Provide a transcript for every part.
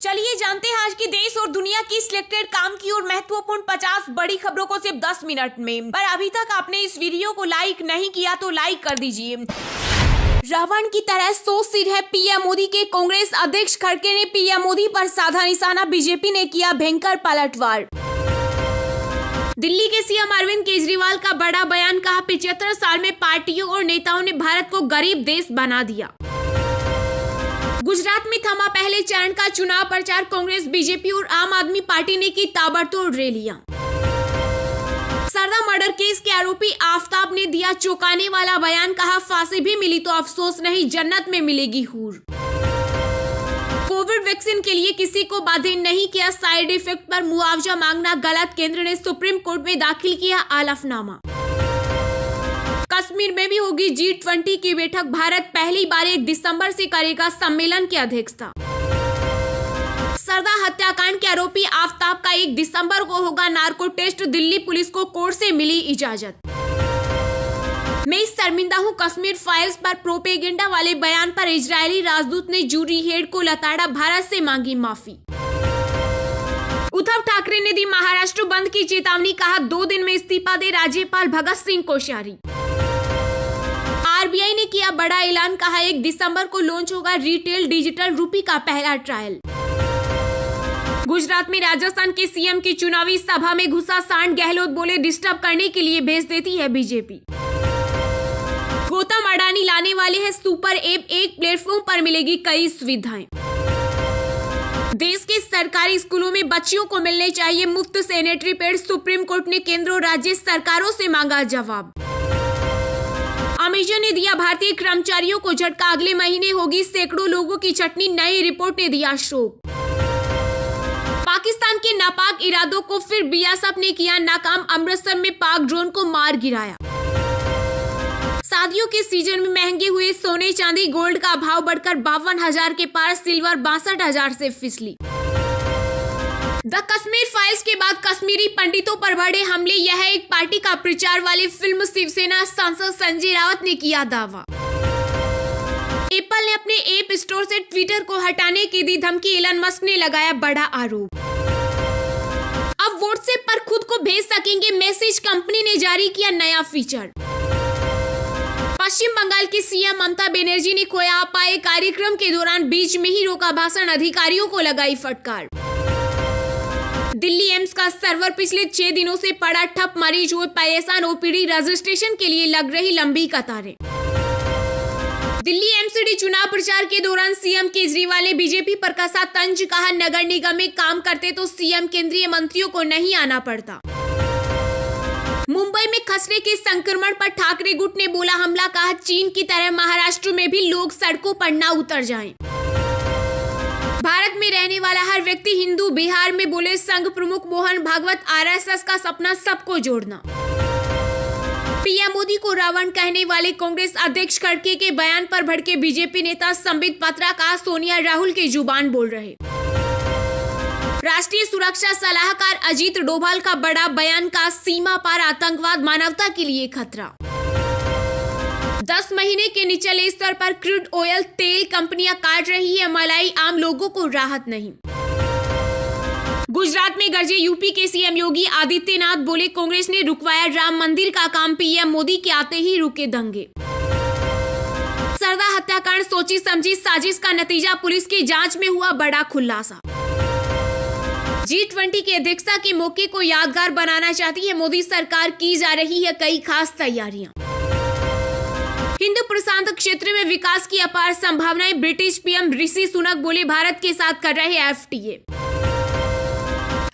चलिए जानते हैं आज की देश और दुनिया की सिलेक्टेड काम की और महत्वपूर्ण 50 बड़ी खबरों को सिर्फ 10 मिनट में। पर अभी तक आपने इस वीडियो को लाइक नहीं किया तो लाइक कर दीजिए। रावण की तरह सोच सिर है पीएम मोदी के। कांग्रेस अध्यक्ष खड़गे ने पीएम मोदी पर साधा निशाना। बीजेपी ने किया भयंकर पलटवार। दिल्ली के सीएम अरविंद केजरीवाल का बड़ा बयान। कहा 75 साल में पार्टियों और नेताओं ने भारत को गरीब देश बना दिया। गुजरात में थमा पहले चरण का चुनाव प्रचार। कांग्रेस, बीजेपी और आम आदमी पार्टी ने की ताबड़तोड़ रैलियां। सरदा मर्डर केस के आरोपी आफताब ने दिया चौंकाने वाला बयान। कहा फांसी भी मिली तो अफसोस नहीं, जन्नत में मिलेगी हूर। कोविड वैक्सीन के लिए किसी को बाध्य नहीं किया। साइड इफेक्ट पर मुआवजा मांगना गलत। केंद्र ने सुप्रीम कोर्ट में दाखिल किया हलफनामा। कश्मीर में भी होगी G20 की बैठक। भारत पहली बार 1 दिसंबर से करेगा सम्मेलन की अध्यक्षता। सरदा हत्याकांड के आरोपी आफताब का 1 दिसंबर को होगा नार्को टेस्ट। दिल्ली पुलिस को कोर्ट से मिली इजाजत। मैं शर्मिंदा हूं कश्मीर फाइल्स पर प्रोपेगेंडा वाले बयान पर इजरायली राजदूत ने जूरी हेड को लताड़ा। भारत से मांगी माफी। उद्धव ठाकरे ने दी महाराष्ट्र बंद की चेतावनी। कहा 2 दिन में इस्तीफा दे राज्यपाल भगत सिंह कोश्यारी। आरबीआई ने किया बड़ा ऐलान। कहा 1 दिसंबर को लॉन्च होगा रिटेल डिजिटल रूपी का पहला ट्रायल। गुजरात में राजस्थान के सीएम की चुनावी सभा में घुसा सांड। गहलोत बोले डिस्टर्ब करने के लिए भेज देती है बीजेपी। गौतम अडानी लाने वाले हैं सुपर ऐप। एक प्लेटफॉर्म पर मिलेगी कई सुविधाएं। देश के सरकारी स्कूलों में बच्चियों को मिलने चाहिए मुफ्त सैनिटरी पैड। सुप्रीम कोर्ट ने केंद्र और राज्य सरकारों से मांगा जवाब। अमेजन ने दिया भारतीय कर्मचारियों को झटका। अगले महीने होगी सैकड़ों लोगों की छटनी। नई रिपोर्ट ने दिया शोक। पाकिस्तान के नापाक इरादों को फिर बीएसएफ ने किया नाकाम। अमृतसर में पाक ड्रोन को मार गिराया। शादियों के सीजन में महंगे हुए सोने चांदी। गोल्ड का भाव बढ़कर 52,000 के पार। सिल्वर 62,000 से फिसली। द कश्मीर फाइल्स के बाद कश्मीरी पंडितों पर बढ़े हमले। यह एक पार्टी का प्रचार वाले फिल्म शिवसेना सांसद संजय राउत ने किया दावा। एप्पल ने अपने ऐप स्टोर से ट्विटर को हटाने की दी धमकी। एलन मस्क ने लगाया बड़ा आरोप। अब व्हाट्सएप पर खुद को भेज सकेंगे मैसेज। कंपनी ने जारी किया नया फीचर। पश्चिम बंगाल की सीएम ममता बनर्जी ने खोया पाए। कार्यक्रम के दौरान बीच में ही रोका भाषण। अधिकारियों को लगाई फटकार। दिल्ली एम्स का सर्वर पिछले 6 दिनों से पड़ा ठप। मरीज हुए परेशान। ओपीडी रजिस्ट्रेशन के लिए लग रही लंबी कतारें। दिल्ली एमसीडी चुनाव प्रचार के दौरान सीएम केजरीवाल ने बीजेपी पर कसा तंज। कहा नगर निगम में काम करते तो सीएम केंद्रीय मंत्रियों को नहीं आना पड़ता। मुंबई में खसरे के संक्रमण पर ठाकरे गुट ने बोला हमला। कहा चीन की तरह महाराष्ट्र में भी लोग सड़कों पर न उतर जाएं। भारत में रहने वाला हर व्यक्ति हिंदू। बिहार में बोले संघ प्रमुख मोहन भागवत। आरएसएस का सपना सबको जोड़ना। पीएम मोदी को रावण कहने वाले कांग्रेस अध्यक्ष खड़गे के बयान पर भड़के बीजेपी नेता संबित पात्रा। कहा सोनिया राहुल की जुबान बोल रहे। राष्ट्रीय सुरक्षा सलाहकार अजीत डोभाल का बड़ा बयान। का सीमा पार आतंकवाद मानवता के लिए खतरा। 10 महीने के निचले स्तर पर क्रूड ऑयल तेल कंपनियां काट रही है मलाई। आम लोगों को राहत नहीं। गुजरात में गरजे यूपी के सीएम योगी आदित्यनाथ। बोले कांग्रेस ने रुकवाया राम मंदिर का काम। पीएम मोदी के आते ही रुके दंगे। सरदा हत्याकांड सोची समझी साजिश का नतीजा। पुलिस की जांच में हुआ बड़ा खुलासा। G20 की अध्यक्षता के मौके को यादगार बनाना चाहती है मोदी सरकार। की जा रही है कई खास तैयारियां। हिंद प्रशांत क्षेत्र में विकास की अपार संभावनाएं। ब्रिटिश पीएम ऋषि सुनक बोले भारत के साथ कर रहे एफटीए।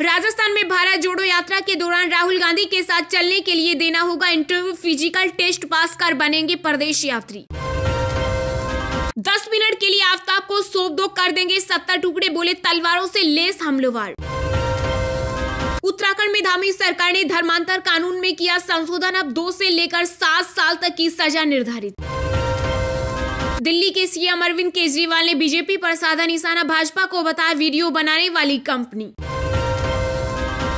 राजस्थान में भारत जोड़ो यात्रा के दौरान राहुल गांधी के साथ चलने के लिए देना होगा इंटरव्यू। फिजिकल टेस्ट पास कर बनेंगे प्रदेश यात्री। 10 मिनट के लिए आफताब को सौंप दो कर देंगे 70 टुकड़े। बोले तलवारों से लेस हमलावर। उत्तराखंड में धामी सरकार ने धर्मांतर कानून में किया संशोधन। अब 2 से लेकर 7 साल तक की सजा निर्धारित। दिल्ली के सीएम अरविंद केजरीवाल ने बीजेपी पर साधा निशाना। भाजपा को बताया वीडियो बनाने वाली कंपनी।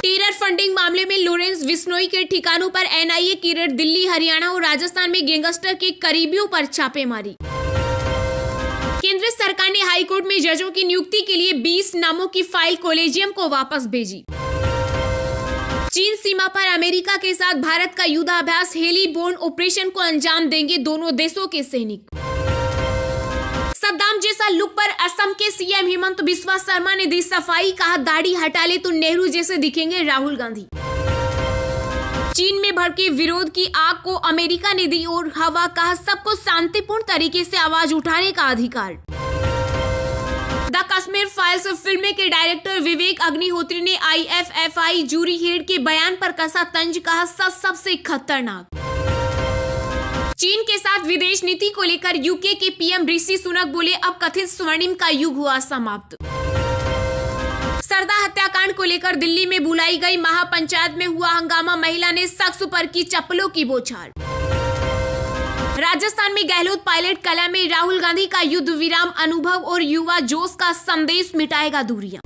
टेरर फंडिंग मामले में लॉरेंस बिश्नोई के ठिकानों पर एनआईए की रेड। दिल्ली, हरियाणा और राजस्थान में गैंगस्टर के करीबियों पर छापेमारी। केंद्र कांग्रेस सरकार ने हाईकोर्ट में जजों की नियुक्ति के लिए 20 नामों की फाइल कॉलेजियम को वापस भेजी। चीन सीमा पर अमेरिका के साथ भारत का युद्धाभ्यास हेलीबोर्न ऑपरेशन को अंजाम देंगे दोनों देशों के सैनिक। सद्दाम जैसा लुक पर असम के सीएम हेमंत बिस्वा शर्मा ने दी सफाई, कहा दाढ़ी हटा ले तो नेहरू जैसे दिखेंगे राहुल गांधी। चीन में भड़के विरोध की आग को अमेरिका ने दी और हवा, कहा सबको शांतिपूर्ण तरीके से आवाज उठाने का अधिकार। द कश्मीर फाइल्स फिल्म के डायरेक्टर विवेक अग्निहोत्री ने IFFI जूरी हेड के बयान पर कसा तंज, कहा सच सबसे खतरनाक। चीन के साथ विदेश नीति को लेकर यूके के पीएम ऋषि सुनक बोले, अब कथित स्वर्णिम का युग हुआ समाप्त। सरदा हत्याकांड को लेकर दिल्ली में बुलाई गई महापंचायत में हुआ हंगामा, महिला ने शख्स पर की चप्पलों की बौछार। राजस्थान में गहलोत पायलट कला में राहुल गांधी का युद्ध विराम अनुभव और युवा जोश का संदेश मिटाएगा दूरियां।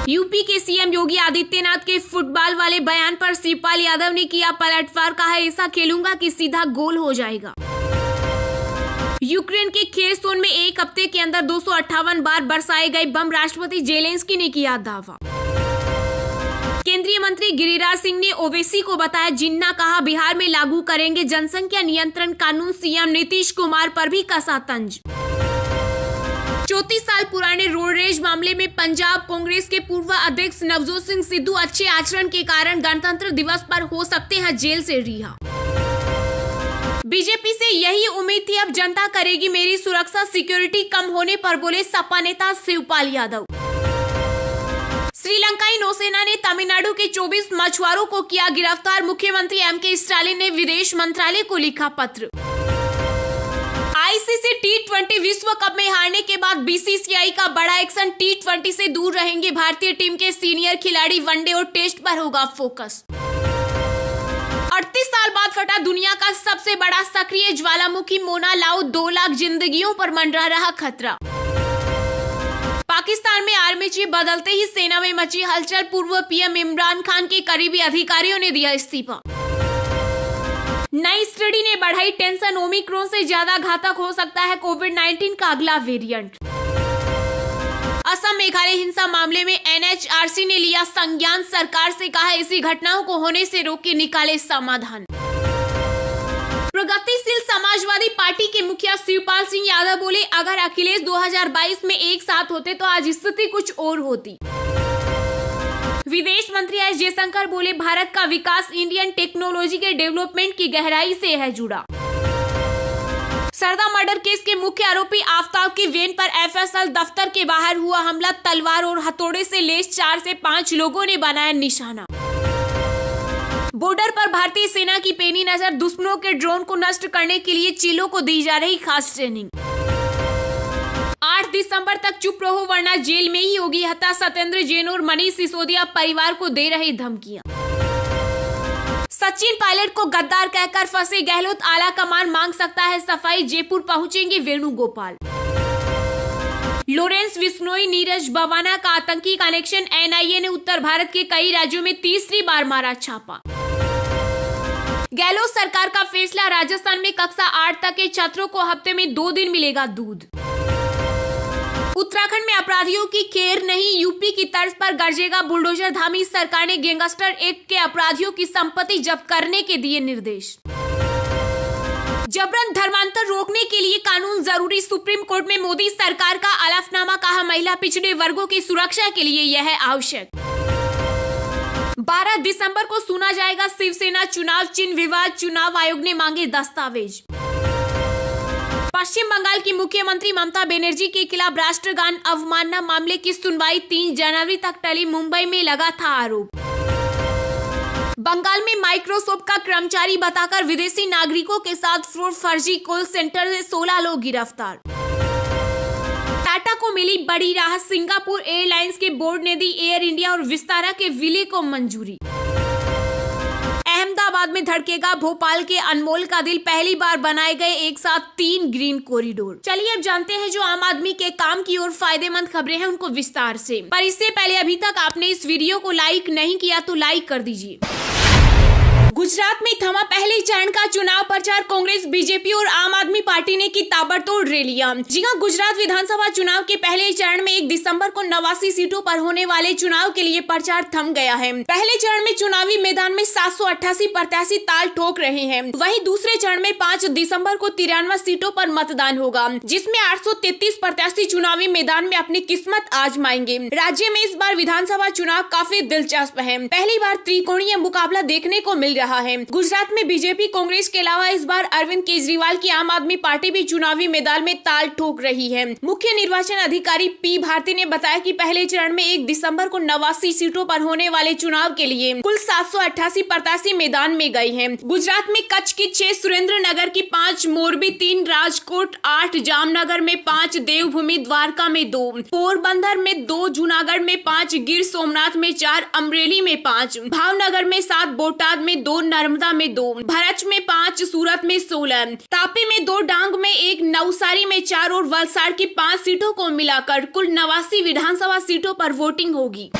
यूपी के सीएम योगी आदित्यनाथ के फुटबॉल वाले बयान पर शिवपाल यादव ने किया पलटवार, कहा ऐसा खेलूंगा कि सीधा गोल हो जाएगा। यूक्रेन के खेरसोन में एक हफ्ते के अंदर 258 बार बरसाए गए बम, राष्ट्रपति जेलेंस्की ने किया दावा। केंद्रीय मंत्री गिरिराज सिंह ने ओवैसी को बताया जिन्ना, कहा बिहार में लागू करेंगे जनसंख्या नियंत्रण कानून, सीएम नीतीश कुमार पर भी कसा तंज। 34 साल पुराने रोड रेज मामले में पंजाब कांग्रेस के पूर्व अध्यक्ष नवजोत सिंह सिद्धू अच्छे आचरण के कारण गणतंत्र दिवस पर हो सकते हैं जेल से रिहा। बीजेपी से यही उम्मीद थी, अब जनता करेगी मेरी सुरक्षा, सिक्योरिटी कम होने पर बोले सपा नेता शिवपाल यादव। श्रीलंकाई नौसेना ने तमिलनाडु के 24 मछुआरों को किया गिरफ्तार, मुख्यमंत्री MK स्टालिन ने विदेश मंत्रालय को लिखा पत्र। ICC T20 विश्व कप में हारने के बाद BCCI का बड़ा एक्शन, T20 से दूर रहेंगे भारतीय टीम के सीनियर खिलाड़ी, वनडे और टेस्ट पर होगा फोकस। 38 साल बाद फटा दुनिया का सबसे बड़ा सक्रिय ज्वालामुखी मोना लाओ, 2 लाख जिंदगियों पर मंडरा रहा खतरा। पाकिस्तान में आर्मी चीफ बदलते ही सेना में मची हलचल, पूर्व पीएम इमरान खान के करीबी अधिकारियों ने दिया इस्तीफा। नई स्टडी ने बढ़ाई टेंशन, ओमिक्रॉन से ज्यादा घातक हो सकता है कोविड-19 का अगला वेरिएंट। असम मेघालय हिंसा मामले में NHRC ने लिया संज्ञान, सरकार से कहा ऐसी घटनाओं को होने से रोके, निकाले समाधान। प्रगतिशील समाजवादी पार्टी के मुखिया शिवपाल सिंह यादव बोले, अगर अखिलेश 2022 में एक साथ होते तो आज स्थिति कुछ और होती। विदेश मंत्री एस जयशंकर बोले, भारत का विकास इंडियन टेक्नोलॉजी के डेवलपमेंट की गहराई से है जुड़ा। सरदा मर्डर केस के मुख्य आरोपी आफ्ताब की वैन पर FSL दफ्तर के बाहर हुआ हमला, तलवार और हथौड़े से लैस 4 से 5 लोगों ने बनाया निशाना। बॉर्डर पर भारतीय सेना की पैनी नजर, दुश्मनों के ड्रोन को नष्ट करने के लिए चीलों को दी जा रही खास ट्रेनिंग। 8 दिसंबर तक चुप रहो वरना जेल में ही होगी हत्या, सत्येंद्र जैन और मनीष सिसोदिया परिवार को दे रहे धमकियां। सचिन पायलट को गद्दार कहकर फंसे गहलोत, आला कमान मांग सकता है सफाई, जयपुर पहुंचेंगे वेणुगोपाल। लॉरेंस बिश्नोई नीरज बवाना का आतंकी कनेक्शन, NIA ने उत्तर भारत के कई राज्यों में तीसरी बार मारा छापा। गहलोत सरकार का फैसला, राजस्थान में कक्षा 8 तक के छात्रों को हफ्ते में 2 दिन मिलेगा दूध। उत्तराखंड में अपराधियों की खैर नहीं, यूपी की तर्ज पर गरजेगा बुलडोजर, धामी सरकार ने गैंगस्टर एक्ट के अपराधियों की संपत्ति जब्त करने के दिए निर्देश। जबरन धर्मांतर रोकने के लिए कानून जरूरी, सुप्रीम कोर्ट में मोदी सरकार का अलफनामा, कहा महिला पिछड़े वर्गों की सुरक्षा के लिए यह है आवश्यक। 12 दिसंबर को सुना जाएगा शिवसेना चुनाव चिन्ह विवाद, चुनाव आयोग ने मांगे दस्तावेज। पश्चिम बंगाल की मुख्यमंत्री ममता बनर्जी के खिलाफ राष्ट्रगान अवमानना मामले की सुनवाई 3 जनवरी तक टली, मुंबई में लगा था आरोप। बंगाल में माइक्रोसॉफ्ट का कर्मचारी बताकर विदेशी नागरिकों के साथ फ्रॉड, फर्जी कॉल सेंटर से 16 लोग गिरफ्तार। टाटा को मिली बड़ी राहत, सिंगापुर एयरलाइंस के बोर्ड ने दी एयर इंडिया और विस्तारा के विलय को मंजूरी। अहमदाबाद में धड़केगा भोपाल के अनमोल का दिल, पहली बार बनाए गए एक साथ 3 ग्रीन कॉरिडोर। चलिए अब जानते हैं जो आम आदमी के काम की और फायदेमंद खबरें हैं उनको विस्तार से। पर इससे पहले अभी तक आपने इस वीडियो को लाइक नहीं किया तो लाइक कर दीजिए, गुजरात में थमा पहले चरण का चुनाव प्रचार। कांग्रेस, बीजेपी और आम आदमी पार्टी ने की ताबड़तोड़ रैलियां। जी हां, गुजरात विधानसभा चुनाव के पहले चरण में 1 दिसंबर को 89 सीटों पर होने वाले चुनाव के लिए प्रचार थम गया है। पहले चरण में चुनावी मैदान में 788 प्रत्याशी ताल ठोक रहे हैं। वहीं दूसरे चरण में 5 दिसंबर को 93 सीटों पर मतदान होगा, जिसमें 833 प्रत्याशी चुनावी मैदान में अपनी किस्मत आजमाएंगे। राज्य में इस बार विधानसभा चुनाव काफी दिलचस्प है। पहली बार त्रिकोणीय मुकाबला देखने को मिल रहा है। गुजरात में बीजेपी, कांग्रेस के अलावा इस बार अरविंद केजरीवाल की आम आदमी पार्टी भी चुनावी मैदान में ताल ठोक रही है। मुख्य निर्वाचन अधिकारी पी भारती ने बताया कि पहले चरण में 1 दिसंबर को 89 सीटों पर होने वाले चुनाव के लिए कुल 788 प्रत्याशी मैदान में गए हैं। गुजरात में कच्छ की 6, सुरेंद्रनगर की 5, मोरबी 3, राजकोट 8, जामनगर में 5, देवभूमि द्वारका में 2, पोरबंदर में 2, जूनागढ़ में 5, गिर सोमनाथ में 4, अमरेली में 5, भावनगर में 7, बोटाद में 2, नर्मदा में 2, भरच में 5, सूरत में 16, तापी में 2, डांग में 1, नवसारी में 4 और वलसाड़ की 5 सीटों को मिलाकर कुल 89 विधानसभा सीटों पर वोटिंग होगी।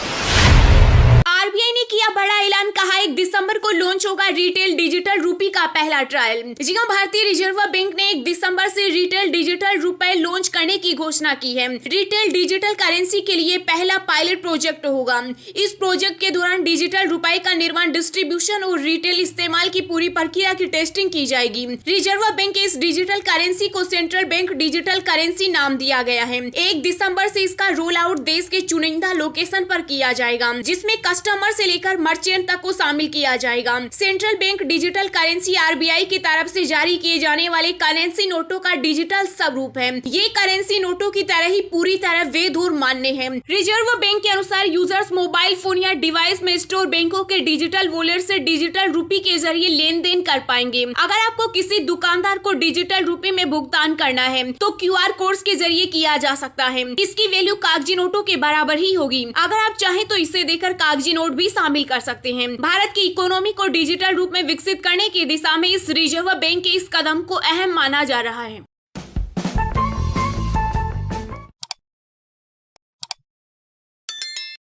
आरबीआई ने किया बड़ा ऐलान, कहा 1 दिसंबर को लॉन्च होगा रिटेल डिजिटल रूपी का पहला ट्रायल। जी हां, भारतीय रिजर्व बैंक ने 1 दिसंबर से रिटेल डिजिटल रुपए लॉन्च करने की घोषणा की है। रिटेल डिजिटल करेंसी के लिए पहला पायलट प्रोजेक्ट होगा। इस प्रोजेक्ट के दौरान डिजिटल रुपए का निर्माण, डिस्ट्रीब्यूशन और रिटेल इस्तेमाल की पूरी प्रक्रिया की टेस्टिंग की जाएगी। रिजर्व बैंक के इस डिजिटल करेंसी को सेंट्रल बैंक डिजिटल करेंसी नाम दिया गया है। 1 दिसंबर से इसका रोल आउट देश के चुनिंदा लोकेशन पर किया जाएगा, जिसमें कस्टमर से लेकर मर्चेंट तक को शामिल किया जाएगा। Central bank digital currency RBI की तरफ से जारी किए जाने वाले करेंसी नोटों का डिजिटल स्वरूप है। ये करेंसी नोटों की तरह ही पूरी तरह वैध और मान्य है। रिजर्व बैंक के अनुसार यूजर्स मोबाइल फोन या डिवाइस में स्टोर बैंकों के डिजिटल वॉलेट से डिजिटल रूपी के जरिए लेन देन कर पाएंगे। अगर आपको किसी दुकानदार को डिजिटल रूपी में भुगतान करना है तो QR कोड के जरिए किया जा सकता है। इसकी वैल्यू कागजी नोटों के बराबर ही होगी। अगर आप चाहें तो इसे देकर कागजी नोट भी शामिल कर सकते हैं। भारत की इकोनॉमी को डिजिटल रूप में विकसित करने की दिशा में इस रिजर्व बैंक के इस कदम को अहम माना जा रहा है।